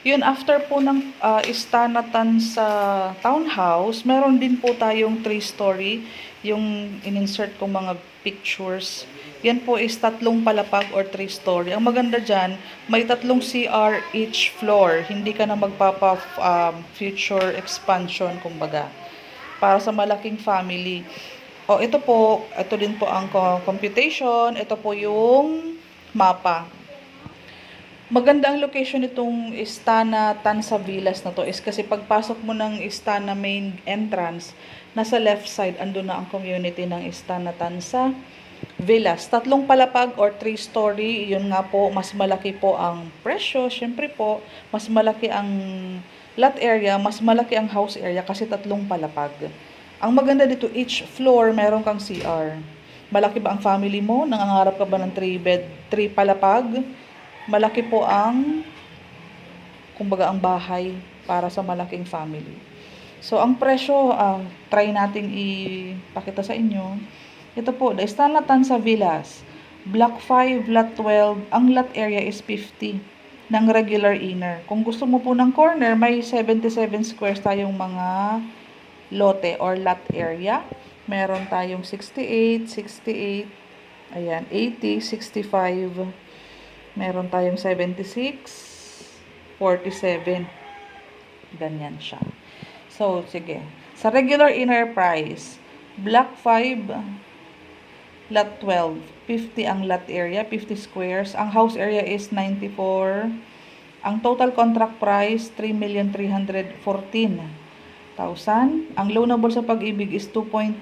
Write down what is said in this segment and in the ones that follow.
Yun, after po ng istanatan sa townhouse, meron din po tayong 3-story, yung in-insert kong mga pictures. Yan po is 3 palapag or 3-story. Ang maganda dyan, may 3 CR each floor. Hindi ka na magpapa future expansion, kumbaga. Para sa malaking family. O, ito po, ito din po ang computation. Ito po yung mapa. Maganda ang location nitong Istana Tansa Villas na to is kasi pagpasok mo ng Istana main entrance, nasa left side andun na ang community ng Istana Tansa Villas. 3 palapag or 3-story, yun nga po, mas malaki po ang presyo. Syempre po, mas malaki ang lot area, mas malaki ang house area kasi 3 palapag. Ang maganda dito, each floor meron kang CR. Malaki ba ang family mo? Nangangarap ka ba ng 3 bed, 3 palapag? Malaki po ang, kumbaga, ang bahay para sa malaking family. So, ang presyo, try nating ipakita sa inyo. Ito po, the Istana Tansa Villas, Block 5, Lot 12, ang lot area is 50 ng regular inner. Kung gusto mo po ng corner, may 77 squares tayong mga lote or lot area. Meron tayong 68, 68, ayan, 80, 65, meron tayong 76, 47. Ganyan siya. So, sige. Sa regular inner price, Block 5, Lot 12, 50 ang lot area, 50 squares. Ang house area is 94. Ang total contract price, 3,314,000. Ang loanable sa pag-ibig is 2.9,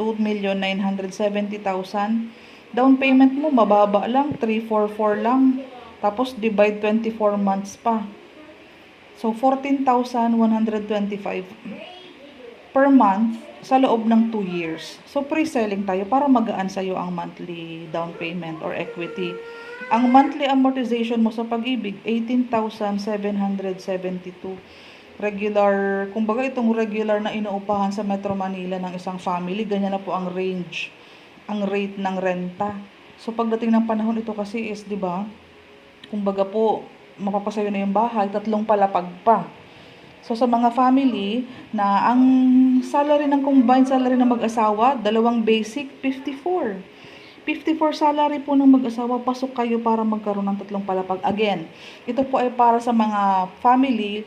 2,970,000. Down payment mo, mababa lang, 344 lang. Tapos, divide 24 months pa. So, 14,125 per month sa loob ng 2 years. So, pre-selling tayo para magaan sa'yo ang monthly down payment or equity. Ang monthly amortization mo sa pag-ibig, 18,772. Regular, kumbaga itong regular na inuupahan sa Metro Manila ng isang family, ganyan na po ang range, ang rate ng renta. So, pagdating ng panahon ito kasi is, di ba, kumbaga po, mapapasayo na yung bahay, 3 palapag pa. So, sa mga family na ang salary ng combined salary ng mag-asawa, 2 basic, 54. 54 salary po ng mag-asawa, pasok kayo para magkaroon ng 3 palapag. Again, ito po ay para sa mga family,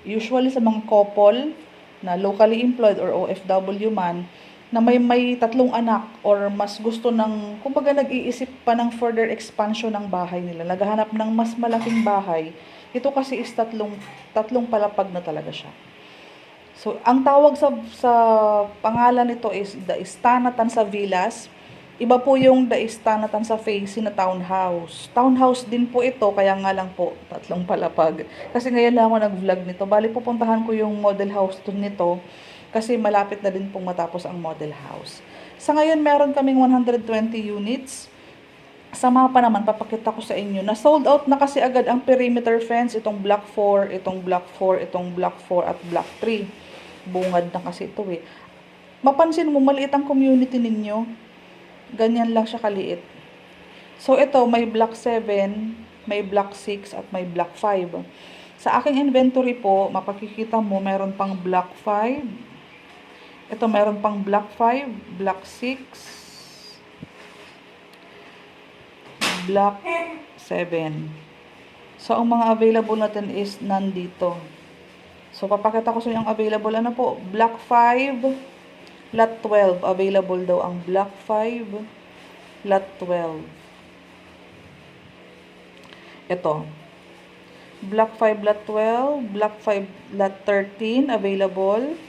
usually sa mga couple na locally employed or OFW man, na may 3 anak or mas gusto ng, kumbaga nag-iisip pa ng further expansion ng bahay nila, naghahanap ng mas malaking bahay. Ito kasi is 3 palapag na talaga siya. So, ang tawag sa pangalan nito is the Istana Tansa Villas. Iba po yung the Istana Tansa Facing na townhouse. Townhouse din po ito, kaya nga lang po 3 palapag. Kasi ngayon lang ako nag-vlog nito. Bali, pupuntahan ko yung model house nito kasi malapit na din pong matapos ang model house. Sa ngayon, meron kaming 120 units. Sa mapa naman, papakita ko sa inyo na sold out na kasi agad ang perimeter fence, itong block 4, itong block 4, itong block 4 at block 3. Bungad na kasi ito eh. Mapansin mo, maliit ang community ninyo. Ganyan lang siya kaliit. So ito, may block 7, may block 6 at may block 5. Sa aking inventory po, mapakikita mo, meron pang block 5. Ito, meron pang block 5, block 6, block 7. So, ang mga available natin is nandito. So, papakita ko sa inyo ang available. Ano po? Block 5, lot 12. Available daw ang block 5, lot 12. Ito. Block 5, lot 12. Block 5, lot 13. Available.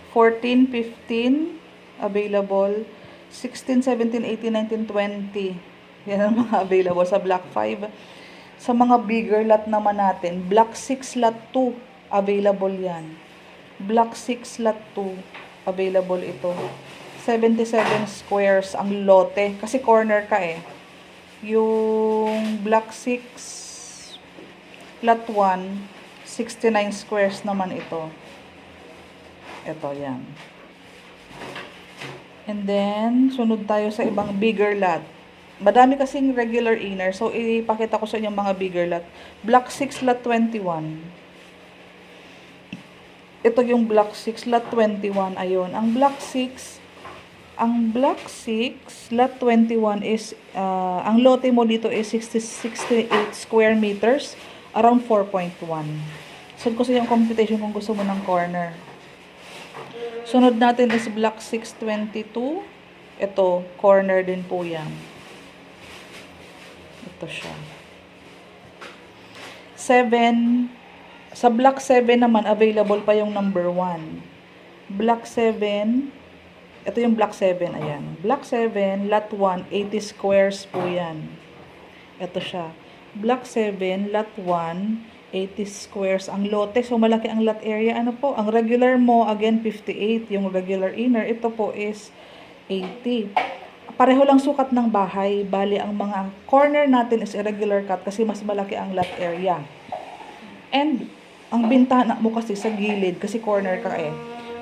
14, 15. Available. 16, 17, 18, 19, 20. Yan ang mga available sa block 5. Sa mga bigger lot naman natin, block 6, lot 2, available yan. Block 6, lot 2, available ito. 77 squares ang lote, kasi corner ka eh. Yung block 6, lot 1, 69 squares naman ito. Ito, yan. And then, sunod tayo sa ibang bigger lot. Madami kasing regular inner. So, ipakita ko sa inyo mga bigger lot. Block 6, lot 21. Ito yung block 6, lot 21. Ayun. Ang block 6, lot 21 is, ang lote mo dito is 68 square meters, around 4.1. Send ko sa yung computation kung gusto mo ng corner. Sunod natin is block 622. Ito, corner din po yan. Ito siya. 7. Sa block 7 naman, available pa yung number 1. Block 7. Ito yung block 7. Ayan. Block 7, lot 1, 80 squares po yan. Ito siya. Block 7, lot 1, 80 squares ang lote. So, malaki ang lot area. Ano po? Ang regular mo, again, 58. Yung regular inner, ito po is 80. Pareho lang sukat ng bahay. Bali, ang mga corner natin is irregular cut kasi mas malaki ang lot area. And, ang bintana mo kasi sa gilid kasi corner ka eh.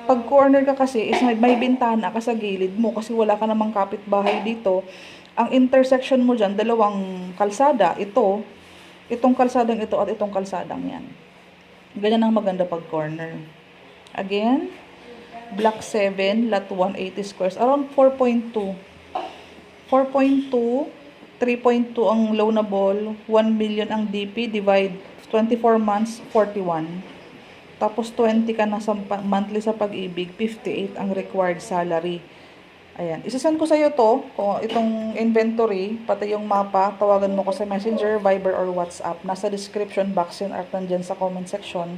Pag corner ka kasi is may bintana ka sa gilid mo kasi wala ka namang kapitbahay dito. Ang intersection mo dyan, dalawang kalsada. Itong kalsadang ito at itong kalsadang yan. Ganyan ang maganda pag corner. Again, block 7, lot 180 squares. Around 4.2. 4.2, 3.2 ang loanable, 1 million ang DP, divide 24 months, 41. Tapos 20 ka na sa monthly sa pag-ibig, 58 ang required salary. Ayan. Isasend ko sa iyo to, itong inventory, pati yung mapa, tawagan mo ko sa Messenger, Viber, or WhatsApp. Nasa description box yun at nandyan sa comment section.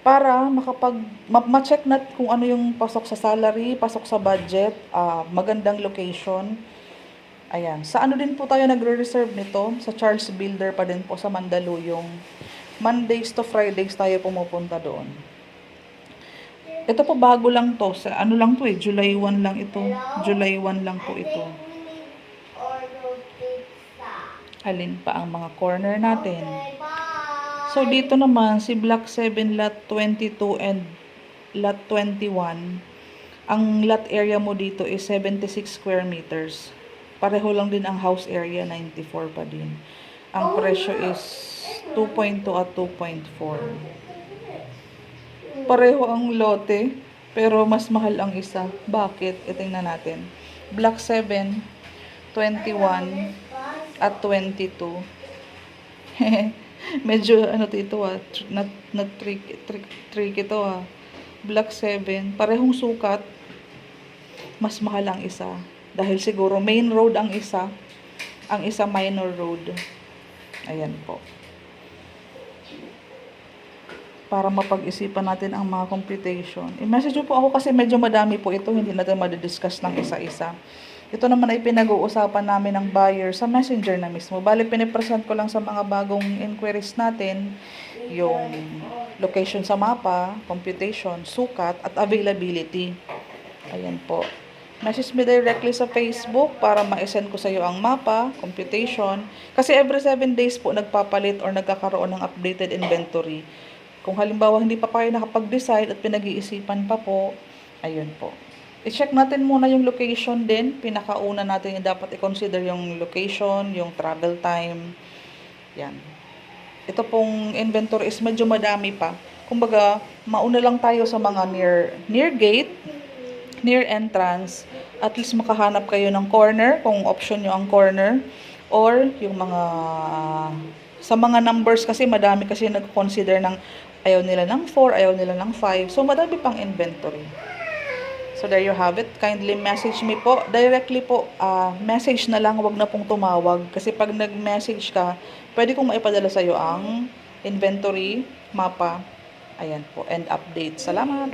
Para ma-check natin kung ano yung pasok sa salary, pasok sa budget, magandang location. Ayan. Sa ano din po tayo nagre-reserve nito? Sa Charles Builder pa din po sa Mandaluyong. Mondays to Fridays tayo pumupunta doon. Ito po bago lang to. Sa ano lang to eh. July 1 lang ito. July 1 lang po ito. Alin pa ang mga corner natin. So dito naman si Block 7 lot 22 and lot 21. Ang lot area mo dito is 76 square meters. Pareho lang din ang house area, 94 pa din. Ang presyo is 2.2 at 2.4. Pareho ang lote, pero mas mahal ang isa. Bakit? Itingnan natin. Block 7, 21 at 22. Medyo ano ito tricky to Block 7, parehong sukat, mas mahal ang isa. Dahil siguro main road ang isa minor road. Ayan po. Para mapag-isipan natin ang mga computation. I-message po ako kasi medyo madami po ito. Hindi natin madidiscuss ng isa-isa. Ito naman ay pinag-uusapan namin ng buyer sa Messenger na mismo. Bali, pinipresent ko lang sa mga bagong inquiries natin yung location sa mapa, computation, sukat, at availability. Ayan po. Message me directly sa Facebook para ma-send ko sa iyo ang mapa, computation. Kasi every 7 days po nagpapalit or nagkakaroon ng updated inventory. Kung halimbawa hindi pa kayo nakapag-decide at pinag-iisipan pa po, ayun po. I-check natin muna yung location din. Pinakauna natin yung dapat i-consider yung location, yung travel time. Yan. Ito pong inventory is medyo madami pa. Kumbaga, mauna lang tayo sa mga near gate, near entrance, at least makahanap kayo ng corner, kung option nyo ang corner, or yung mga, sa mga numbers kasi madami kasi nag-consider ng ayaw nila ng 4, ayaw nila ng 5, so madami pang inventory. So there you have it. Kindly message me po, directly po, message na lang, wag na pong tumawag, kasi pag nag-message ka, pwede kong maipadala sa iyo ang inventory, mapa, ayan po, and update. Salamat!